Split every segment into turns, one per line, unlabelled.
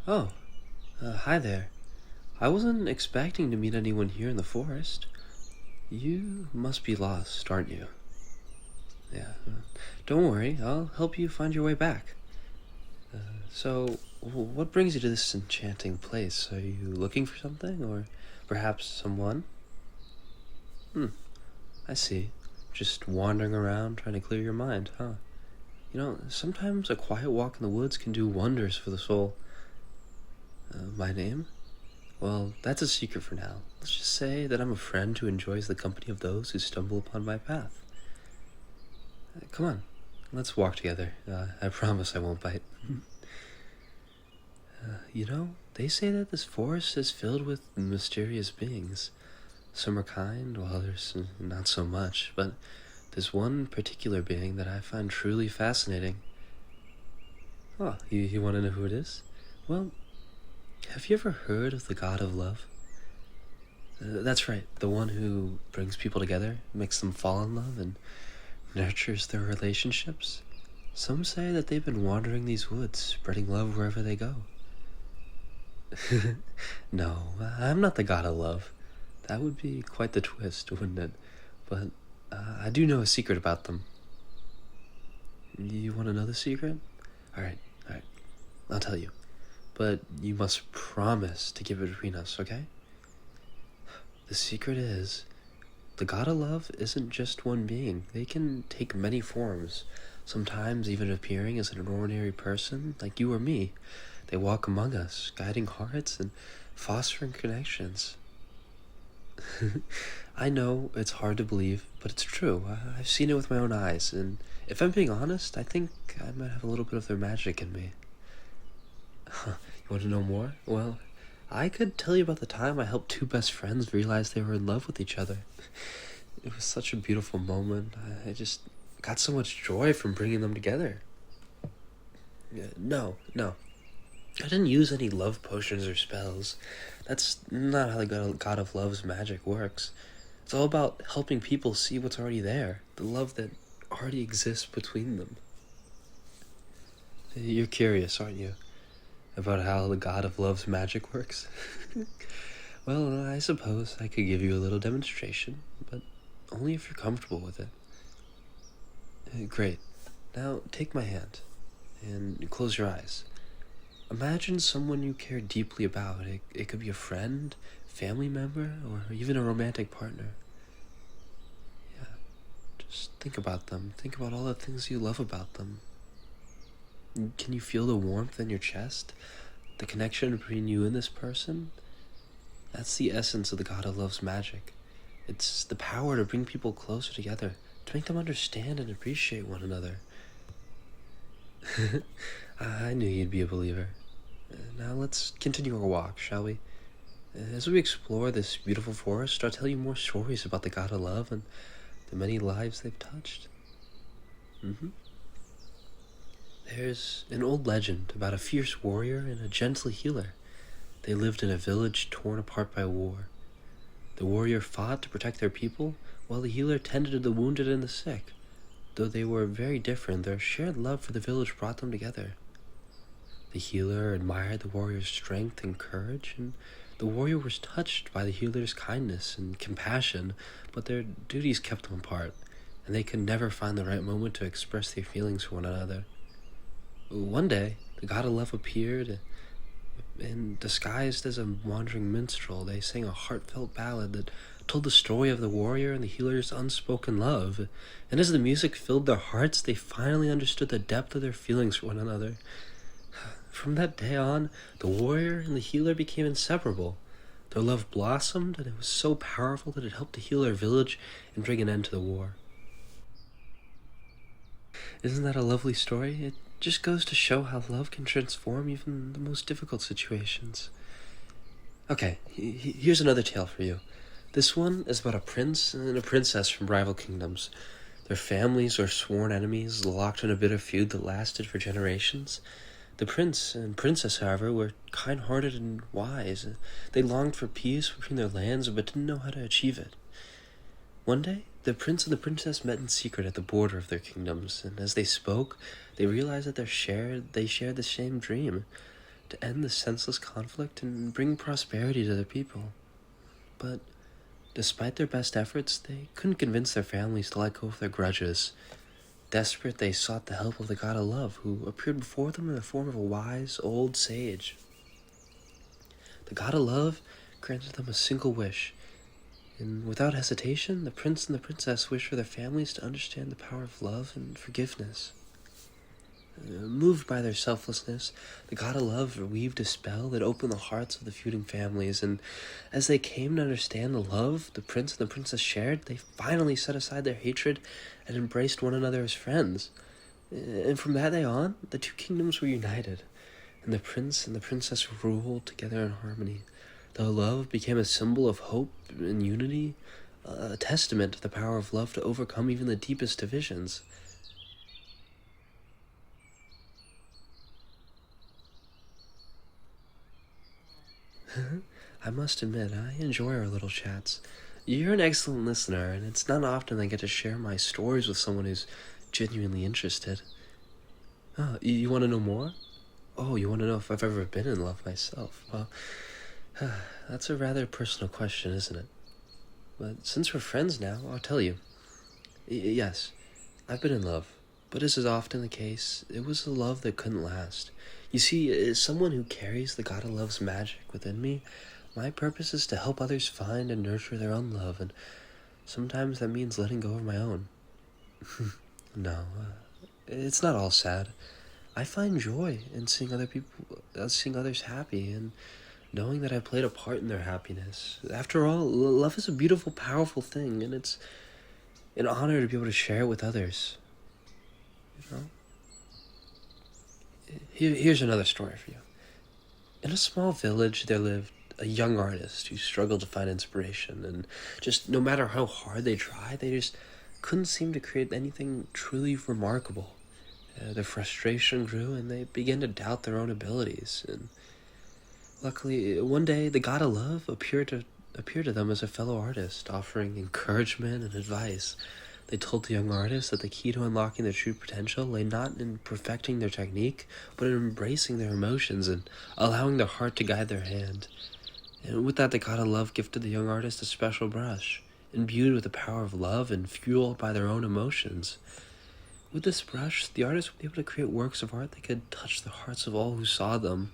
Oh, hi there. I wasn't expecting to meet anyone here in the forest. You must be lost, aren't you? Yeah. Don't worry, I'll help you find your way back. What brings you to this enchanting place? Are you looking for something, or perhaps someone? Hmm, I see. Just wandering around trying to clear your mind, huh? Sometimes a quiet walk in the woods can do wonders for the soul. My name? Well, that's a secret for now. Let's just say that I'm a friend who enjoys the company of those who stumble upon my path. Come on, let's walk together. I promise I won't bite. They say that this forest is filled with mysterious beings. Some are kind, while others not so much, but there's one particular being that I find truly fascinating. Oh, you want to know who it is? Well, have you ever heard of the god of love? That's right, the one who brings people together, makes them fall in love, and nurtures their relationships. Some say that they've been wandering these woods, spreading love wherever they go. No, I'm not the god of love. That would be quite the twist, wouldn't it? But I do know a secret about them. You want to know the secret? Alright, I'll tell you. But you must promise to keep it between us, okay? The secret is, the god of love isn't just one being. They can take many forms, sometimes even appearing as an ordinary person like you or me. They walk among us, guiding hearts and fostering connections. I know it's hard to believe, but it's true. I've seen it with my own eyes, and if I'm being honest, I think I might have a little bit of their magic in me. You want to know more? Well, I could tell you about the time I helped two best friends realize they were in love with each other. It was such a beautiful moment. I just got so much joy from bringing them together. No. I didn't use any love potions or spells. That's not how the God of Love's magic works. It's all about helping people see what's already there, the love that already exists between them. You're curious, aren't you, about how the God of Love's magic works? Well, I suppose I could give you a little demonstration, but only if you're comfortable with it. Great. Now take my hand and close your eyes. Imagine someone you care deeply about. It could be a friend, family member, or even a romantic partner. Yeah, just think about them. Think about all the things you love about them. Can you feel the warmth in your chest? The connection between you and this person? That's the essence of the God of Love's magic. It's the power to bring people closer together, to make them understand and appreciate one another. I knew you'd be a believer. Now let's continue our walk, shall we? As we explore this beautiful forest, I'll tell you more stories about the God of Love and the many lives they've touched. There's an old legend about a fierce warrior and a gentle healer. They lived in a village torn apart by war. The warrior fought to protect their people, while the healer tended to the wounded and the sick. Though they were very different, their shared love for the village brought them together. The healer admired the warrior's strength and courage, and the warrior was touched by the healer's kindness and compassion, but their duties kept them apart, and they could never find the right moment to express their feelings for one another. One day, the god of love appeared, and disguised as a wandering minstrel, they sang a heartfelt ballad that told the story of the warrior and the healer's unspoken love. And as the music filled their hearts, they finally understood the depth of their feelings for one another. From that day on, the warrior and the healer became inseparable. Their love blossomed, and it was so powerful that it helped to heal their village and bring an end to the war. Isn't that a lovely story? It just goes to show how love can transform even the most difficult situations. Okay, here's another tale for you. This one is about a prince and a princess from rival kingdoms. Their families are sworn enemies, locked in a bitter feud that lasted for generations. The prince and princess, however, were kind-hearted and wise. They longed for peace between their lands, but didn't know how to achieve it. One day, the prince and the princess met in secret at the border of their kingdoms, and as they spoke, they realized that they shared the same dream, to end the senseless conflict and bring prosperity to their people. But despite their best efforts, they couldn't convince their families to let go of their grudges. Desperate, they sought the help of the god of love, who appeared before them in the form of a wise old sage. The god of love granted them a single wish, and without hesitation, the prince and the princess wished for their families to understand the power of love and forgiveness. Moved by their selflessness, the god of love weaved a spell that opened the hearts of the feuding families, and as they came to understand the love the prince and the princess shared, they finally set aside their hatred and embraced one another as friends. And from that day on, the two kingdoms were united, and the prince and the princess ruled together in harmony. Their love became a symbol of hope and unity, a testament to the power of love to overcome even the deepest divisions. I must admit, I enjoy our little chats. You're an excellent listener, and it's not often I get to share my stories with someone who's genuinely interested. Oh, you want to know more? Oh, you want to know if I've ever been in love myself? Well, that's a rather personal question, isn't it? But since we're friends now, I'll tell you. Yes, I've been in love, but as is often the case, it was a love that couldn't last. You see, as someone who carries the god of love's magic within me, my purpose is to help others find and nurture their own love, and sometimes that means letting go of my own. No, it's not all sad. I find joy in seeing seeing others happy, and knowing that I played a part in their happiness. After all, love is a beautiful, powerful thing, and it's an honor to be able to share it with others. You know? Here's another story for you. In a small village, there lived a young artist who struggled to find inspiration, and just no matter how hard they tried, they just couldn't seem to create anything truly remarkable. Their frustration grew, and they began to doubt their own abilities. And luckily, one day, the god of love appeared to them as a fellow artist, offering encouragement and advice. They told the young artist that the key to unlocking their true potential lay not in perfecting their technique, but in embracing their emotions and allowing their heart to guide their hand. And with that, the god of love gifted the young artist a special brush, imbued with the power of love and fueled by their own emotions. With this brush, the artist would be able to create works of art that could touch the hearts of all who saw them.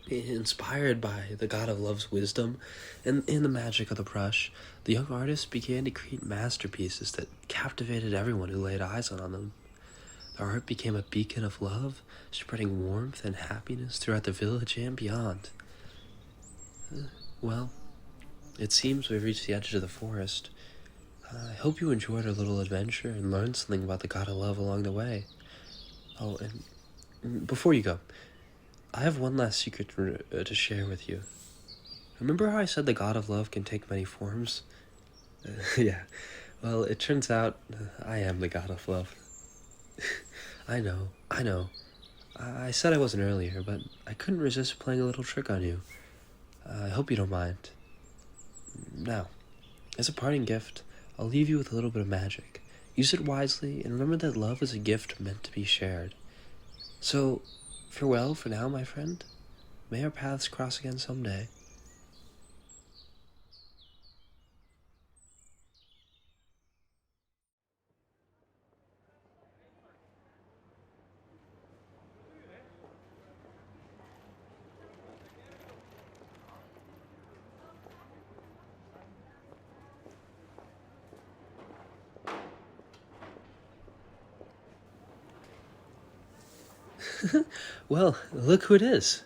Inspired by the god of love's wisdom and in the magic of the brush, the young artist began to create masterpieces that captivated everyone who laid eyes on them. Their art became a beacon of love, spreading warmth and happiness throughout the village and beyond. Well, it seems we've reached the edge of the forest. I hope you enjoyed our little adventure and learned something about the god of love along the way. Oh, and before you go, I have one last secret to share with you. Remember how I said the god of love can take many forms? Yeah, well, it turns out I am the god of love. I know. I said I wasn't earlier, but I couldn't resist playing a little trick on you. I hope you don't mind. Now, as a parting gift, I'll leave you with a little bit of magic. Use it wisely, and remember that love is a gift meant to be shared. So, farewell for now, my friend. May our paths cross again someday. Well, look who it is.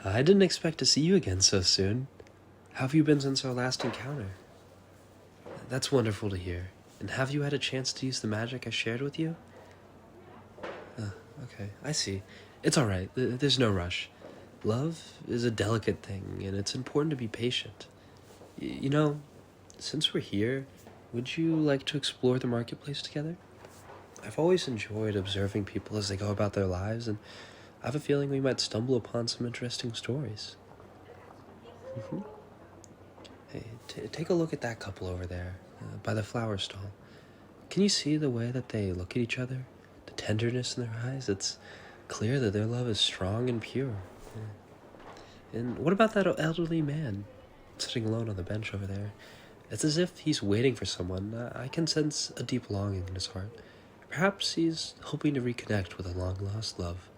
I didn't expect to see you again so soon. How have you been since our last encounter? That's wonderful to hear. And have you had a chance to use the magic I shared with you? Okay, I see. It's alright, there's no rush. Love is a delicate thing, and it's important to be patient. You know, since we're here, would you like to explore the marketplace together? I've always enjoyed observing people as they go about their lives, and I have a feeling we might stumble upon some interesting stories. Hey, take a look at that couple over there, by the flower stall. Can you see the way that they look at each other? The tenderness in their eyes? It's clear that their love is strong and pure. And what about that elderly man sitting alone on the bench over there? It's as if he's waiting for someone. I can sense a deep longing in his heart. Perhaps he's hoping to reconnect with a long-lost love.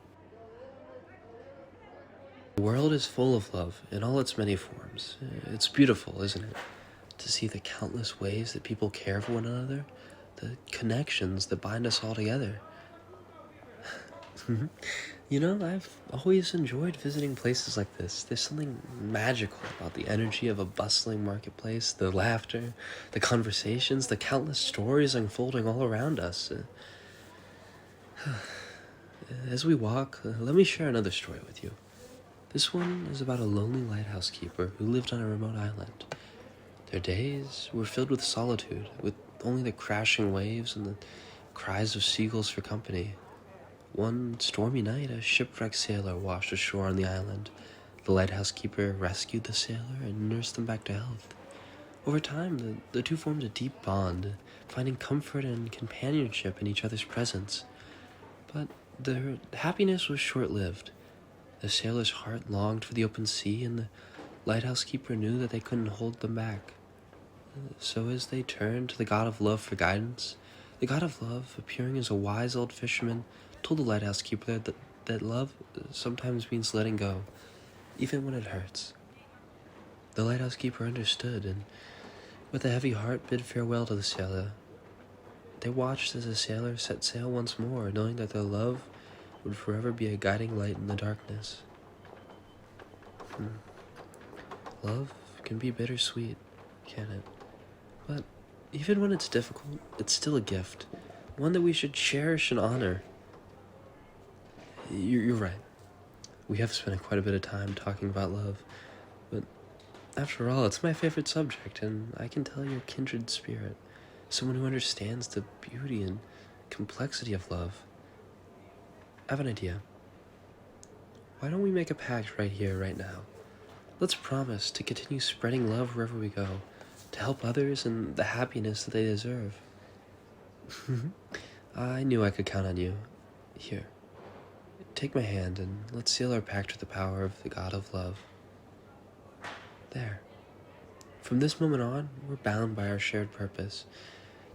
The world is full of love in all its many forms. It's beautiful, isn't it? To see the countless ways that people care for one another, the connections that bind us all together. You know, I've always enjoyed visiting places like this. There's something magical about the energy of a bustling marketplace, the laughter, the conversations, the countless stories unfolding all around us. As we walk, let me share another story with you. This one is about a lonely lighthouse keeper who lived on a remote island. Their days were filled with solitude, with only the crashing waves and the cries of seagulls for company. One stormy night, a shipwrecked sailor washed ashore on the island. The lighthouse keeper rescued the sailor and nursed them back to health. Over time, the two formed a deep bond, finding comfort and companionship in each other's presence. But their happiness was short-lived. The sailor's heart longed for the open sea, and the lighthouse keeper knew that they couldn't hold them back. So as they turned to the god of love for guidance, the god of love, appearing as a wise old fisherman, told the lighthouse keeper that love sometimes means letting go, even when it hurts. The lighthouse keeper understood, and with a heavy heart bid farewell to the sailor. They watched as the sailor set sail once more, knowing that their love would forever be a guiding light in the darkness. Love can be bittersweet, can it? But even when it's difficult, it's still a gift, one that we should cherish and honor. You're right. We have spent quite a bit of time talking about love, but after all, it's my favorite subject, and I can tell you're a kindred spirit, someone who understands the beauty and complexity of love. I have an idea. Why don't we make a pact right here, right now? Let's promise to continue spreading love wherever we go, to help others and the happiness that they deserve. I knew I could count on you. Here, take my hand and let's seal our pact with the power of the God of love. There. From this moment on, we're bound by our shared purpose,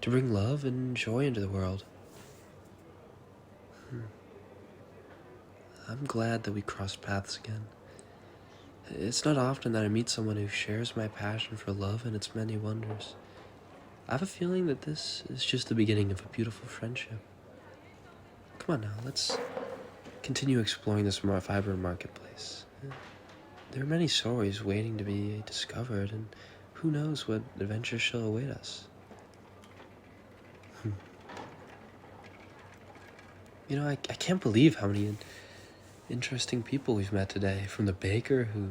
to bring love and joy into the world. I'm glad that we crossed paths again. It's not often that I meet someone who shares my passion for love and its many wonders. I have a feeling that this is just the beginning of a beautiful friendship. Come on now, let's continue exploring this vibrant marketplace. There are many stories waiting to be discovered, and who knows what adventures shall await us. You know, I can't believe how many interesting people we've met today, from the baker who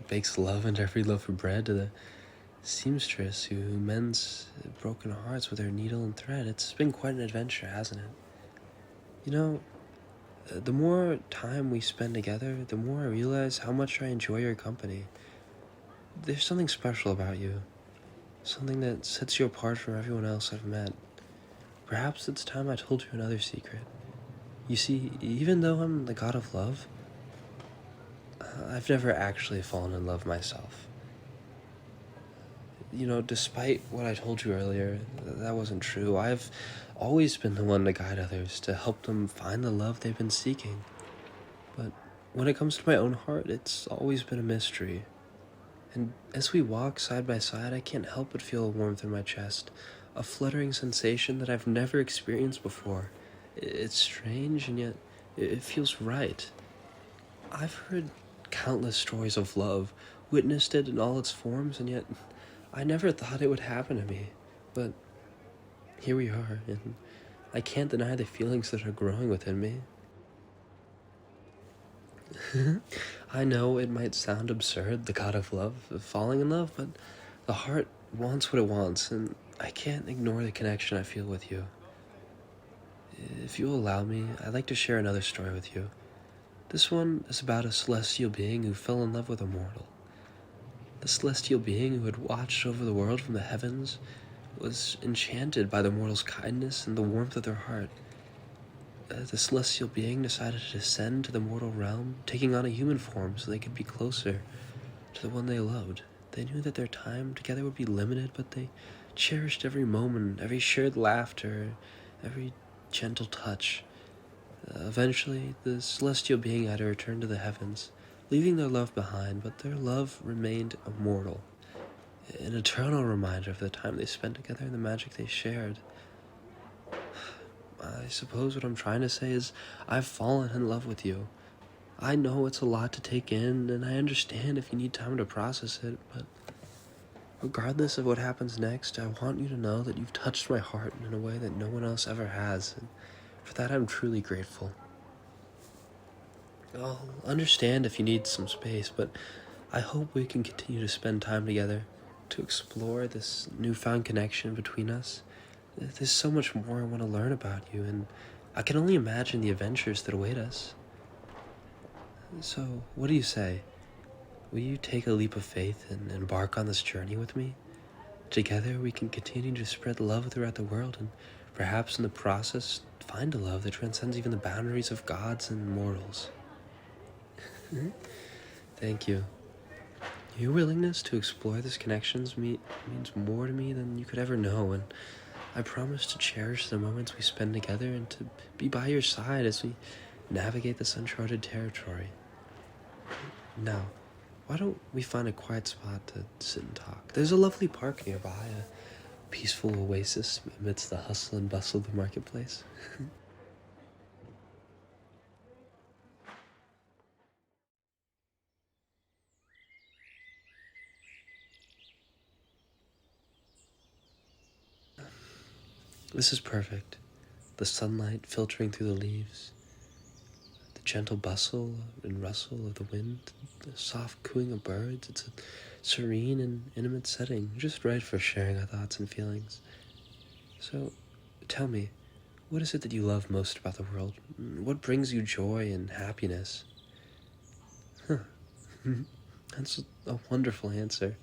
bakes love into every loaf of bread to the seamstress who mends broken hearts with her needle and thread. It's been quite an adventure, hasn't it? You know, the more time we spend together, the more I realize how much I enjoy your company. There's something special about you, something that sets you apart from everyone else I've met. Perhaps it's time I told you another secret. You see, even though I'm the god of love, I've never actually fallen in love myself. You know, despite what I told you earlier, that wasn't true. I've always been the one to guide others, to help them find the love they've been seeking. But when it comes to my own heart, it's always been a mystery. And as we walk side by side, I can't help but feel a warmth in my chest, a fluttering sensation that I've never experienced before. It's strange, and yet it feels right. I've heard countless stories of love, witnessed it in all its forms, and yet I never thought it would happen to me. But here we are, and I can't deny the feelings that are growing within me. I know it might sound absurd, the god of love, falling in love, but the heart wants what it wants, and I can't ignore the connection I feel with you. If you'll allow me, I'd like to share another story with you. This one is about a celestial being who fell in love with a mortal. The celestial being who had watched over the world from the heavens was enchanted by the mortal's kindness and the warmth of their heart. The celestial being decided to descend to the mortal realm, taking on a human form so they could be closer to the one they loved. They knew that their time together would be limited, but they cherished every moment, every shared laughter, every gentle touch. Eventually, the celestial being had to return to the heavens, leaving their love behind, but their love remained immortal, an eternal reminder of the time they spent together and the magic they shared. I suppose what I'm trying to say is I've fallen in love with you. I know it's a lot to take in, and I understand if you need time to process it, but regardless of what happens next, I want you to know that you've touched my heart in a way that no one else ever has, and for that I'm truly grateful. I'll understand if you need some space, but I hope we can continue to spend time together to explore this newfound connection between us. There's so much more I want to learn about you, and I can only imagine the adventures that await us. So, what do you say? Will you take a leap of faith and embark on this journey with me? Together we can continue to spread love throughout the world, and perhaps in the process find a love that transcends even the boundaries of gods and mortals. Thank you. Your willingness to explore this connections means more to me than you could ever know, and I promise to cherish the moments we spend together and to be by your side as we navigate this uncharted territory. Now, why don't we find a quiet spot to sit and talk? There's a lovely park nearby, a peaceful oasis amidst the hustle and bustle of the marketplace. This is perfect. The sunlight filtering through the leaves, the gentle bustle and rustle of the wind, the soft cooing of birds. It's a serene and intimate setting, just right for sharing our thoughts and feelings. So, tell me, what is it that you love most about the world? What brings you joy and happiness? Huh. That's a wonderful answer.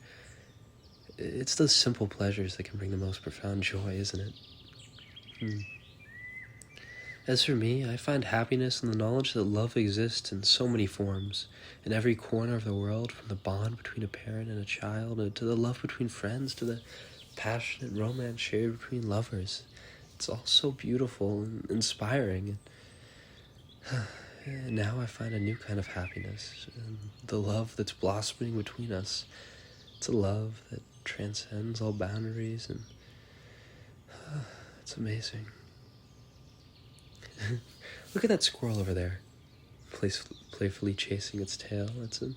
It's those simple pleasures that can bring the most profound joy, isn't it? As for me, I find happiness in the knowledge that love exists in so many forms, in every corner of the world, from the bond between a parent and a child, to the love between friends, to the passionate romance shared between lovers. It's all so beautiful and inspiring. And now I find a new kind of happiness, and the love that's blossoming between us. It's a love that transcends all boundaries, and it's amazing. Look at that squirrel over there, playfully chasing its tail. It's a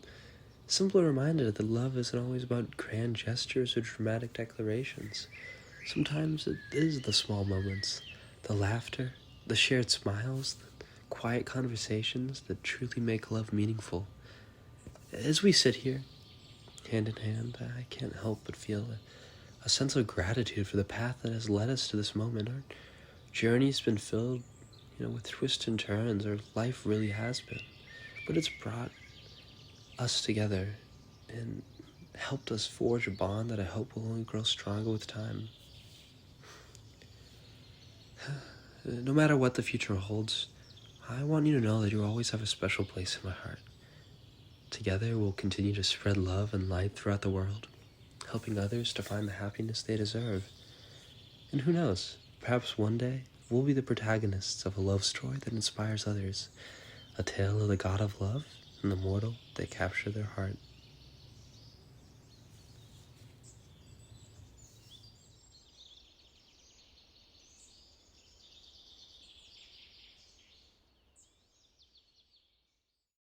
simple reminder that love isn't always about grand gestures or dramatic declarations. Sometimes it is the small moments, the laughter, the shared smiles, the quiet conversations that truly make love meaningful. As we sit here, hand in hand, I can't help but feel a sense of gratitude for the path that has led us to this moment. Our journey's been filled with twists and turns. Our life really has been. But it's brought us together and helped us forge a bond that I hope will only grow stronger with time. No matter what the future holds, I want you to know that you always have a special place in my heart. Together, we'll continue to spread love and light throughout the world, helping others to find the happiness they deserve. And who knows, perhaps one day, we'll be the protagonists of a love story that inspires others, a tale of the god of love and the mortal that capture their heart.